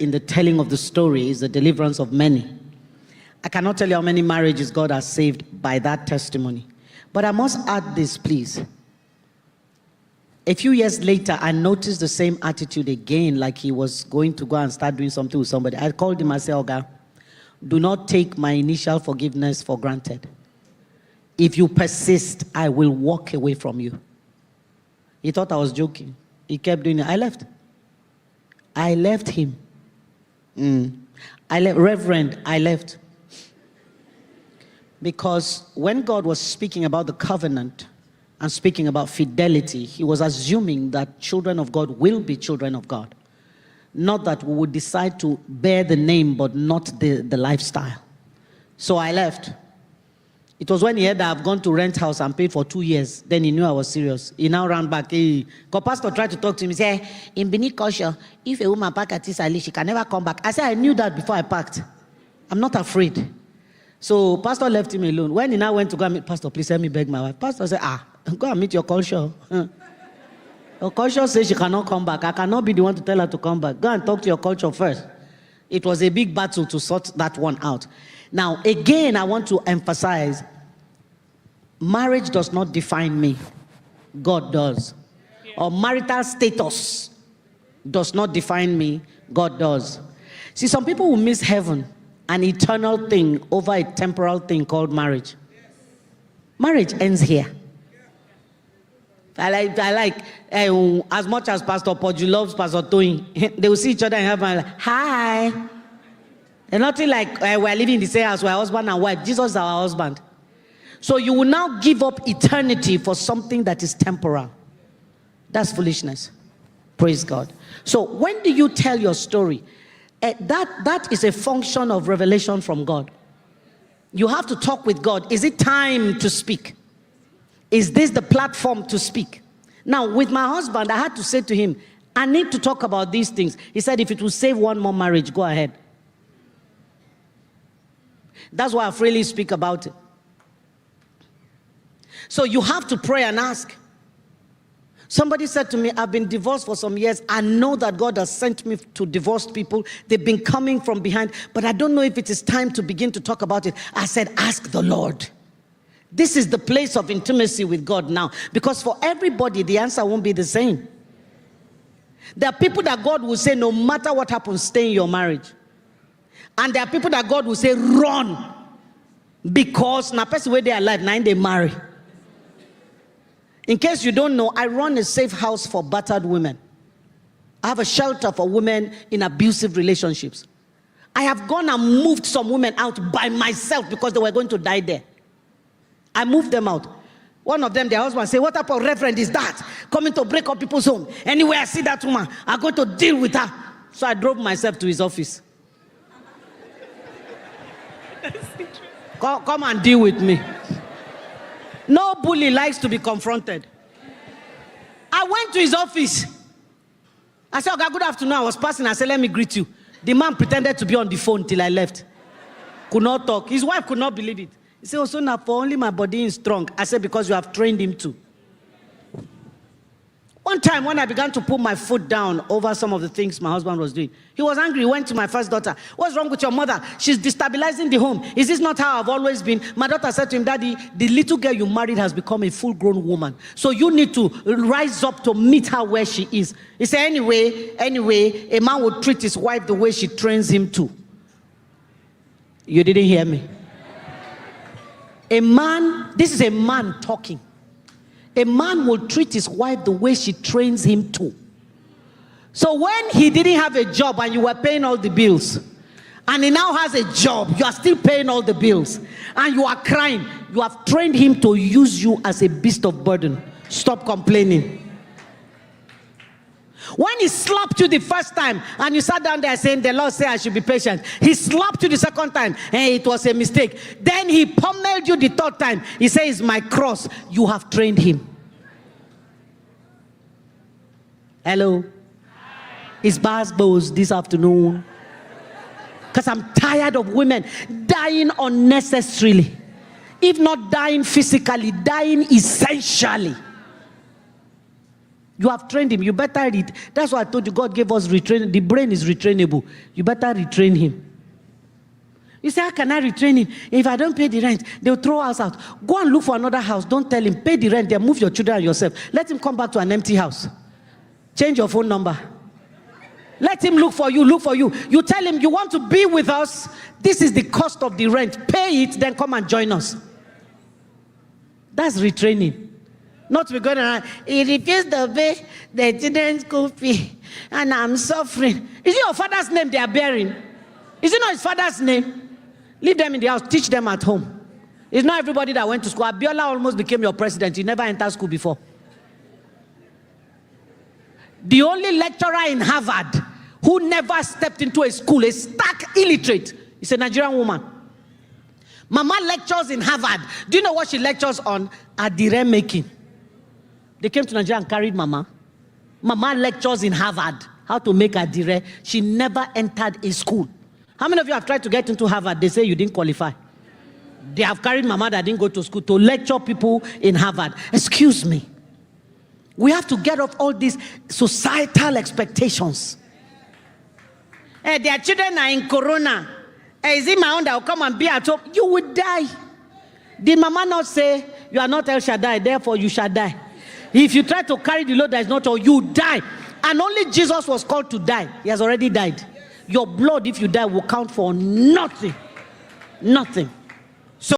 in the telling of the story is the deliverance of many. I cannot tell you how many marriages God has saved by that testimony. But I must add this, please. A few years later, I noticed the same attitude again, like he was going to go and start doing something with somebody. I called him and said, Oga, do not take my initial forgiveness for granted. If you persist, I will walk away from you. He thought I was joking. He kept doing it. I left him. Reverend, I left. Because when God was speaking about the covenant and speaking about fidelity, he was assuming that children of God will be children of God. Not that we would decide to bear the name, but not the lifestyle. So I left. It was when he heard that I've gone to rent house and paid for 2 years. Then he knew I was serious. He now ran back. Because pastor tried to talk to him. He said, in Benin culture, if a woman park at this alley, she can never come back. I said, I knew that before I parked. I'm not afraid. So pastor left him alone. When he now went to go and meet pastor, please help me beg my wife. Pastor said, go and meet your culture. Your culture says she cannot come back. I cannot be the one to tell her to come back. Go and talk to your culture first. It was a big battle to sort that one out. Now, again, I want to emphasize, marriage does not define me. God does. Or marital status does not define me. God does. See, some people will miss heaven, an eternal thing, over a temporal thing called marriage. Marriage ends here. I like as much as Pastor Podju loves Pastor Toyin, they will see each other in heaven and like, hi. And nothing like we're living in the same house, we're husband and wife. Jesus is our husband. So you will now give up eternity for something that is temporal. That's foolishness. Praise God. So when do you tell your story? That is a function of revelation from God. You have to talk with God. Is it time to speak? Is this the platform to speak? Now, with my husband, I had to say to him, I need to talk about these things. He said, if it will save one more marriage, go ahead. That's why I freely speak about it. So you have to pray and ask. Somebody said to me, I've been divorced for some years. I know that God has sent me to divorced people. They've been coming from behind, but I don't know if it is time to begin to talk about it. I said, ask the Lord. This is the place of intimacy with God now. Because for everybody, the answer won't be the same. There are people that God will say, no matter what happens, stay in your marriage. And there are people that God will say, run. Because now person where they are alive, now they marry. In case you don't know, I run a safe house for battered women. I have a shelter for women in abusive relationships. I have gone and moved some women out by myself because they were going to die there. I moved them out. One of them, their husband, said, what type of reverend is that? Coming to break up people's home. Anywhere I see that woman, I'm going to deal with her. So I drove myself to his office. Come and deal with me. No bully likes to be confronted. I went to his office. I said, okay, good afternoon. I was passing. I said, let me greet you. The man pretended to be on the phone till I left. Could not talk. His wife could not believe it. He said, oh, so now for only my body is strong. I said, because you have trained him to. One time when I began to put my foot down over some of the things my husband was doing, he was angry. He went to my first daughter. What's wrong with your mother? She's destabilizing the home. Is this not how I've always been? My daughter said to him, Daddy, the little girl you married has become a full-grown woman. So you need to rise up to meet her where she is. He said, anyway, a man would treat his wife the way she trains him to. You didn't hear me. A man, this is a man talking. A man will treat his wife the way she trains him to. So when he didn't have a job and you were paying all the bills, and he now has a job, you are still paying all the bills, and you are crying, you have trained him to use you as a beast of burden. Stop complaining. When he slapped you the first time and you sat down there saying, the Lord said I should be patient. He slapped you the second time and it was a mistake. Then he pummeled you the third time. He says, my cross, you have trained him. Hello. It's Basbos this afternoon. Because I'm tired of women dying unnecessarily. If not dying physically, dying essentially. You have trained him. You better read. That's why I told you God gave us retraining. The brain is retrainable. You better retrain him. You say, how can I retrain him? If I don't pay the rent, they'll throw us out. Go and look for another house. Don't tell him, pay the rent, then move your children and yourself. Let him come back to an empty house. Change your phone number. Let him look for you, look for you. You tell him, you want to be with us? This is the cost of the rent. Pay it, then come and join us. That's retraining. Not we're going around, he refused to pay the children's school fee, and I'm suffering. Is it your father's name they are bearing? Is it not his father's name? Leave them in the house, teach them at home. It's not everybody that went to school. Abiola almost became your president. He never entered school before. The only lecturer in Harvard who never stepped into a school, a stark illiterate, is a Nigerian woman. Mama lectures in Harvard. Do you know what she lectures on? Adire making. They came to Nigeria and carried Mama. Mama lectures in Harvard how to make adire. She never entered a school. How many of you have tried to get into Harvard? They say you didn't qualify. They have carried Mama that didn't go to school to lecture people in Harvard. Excuse me. We have to get off all these societal expectations. Hey, their children are in Corona. Hey, is it my own that will come and be at home? You will die. Did Mama not say, you are not El Shaddai, therefore you shall die? If you try to carry the load that is not all, you die. And only Jesus was called to die. He has already died. Your blood, if you die, will count for nothing. Nothing.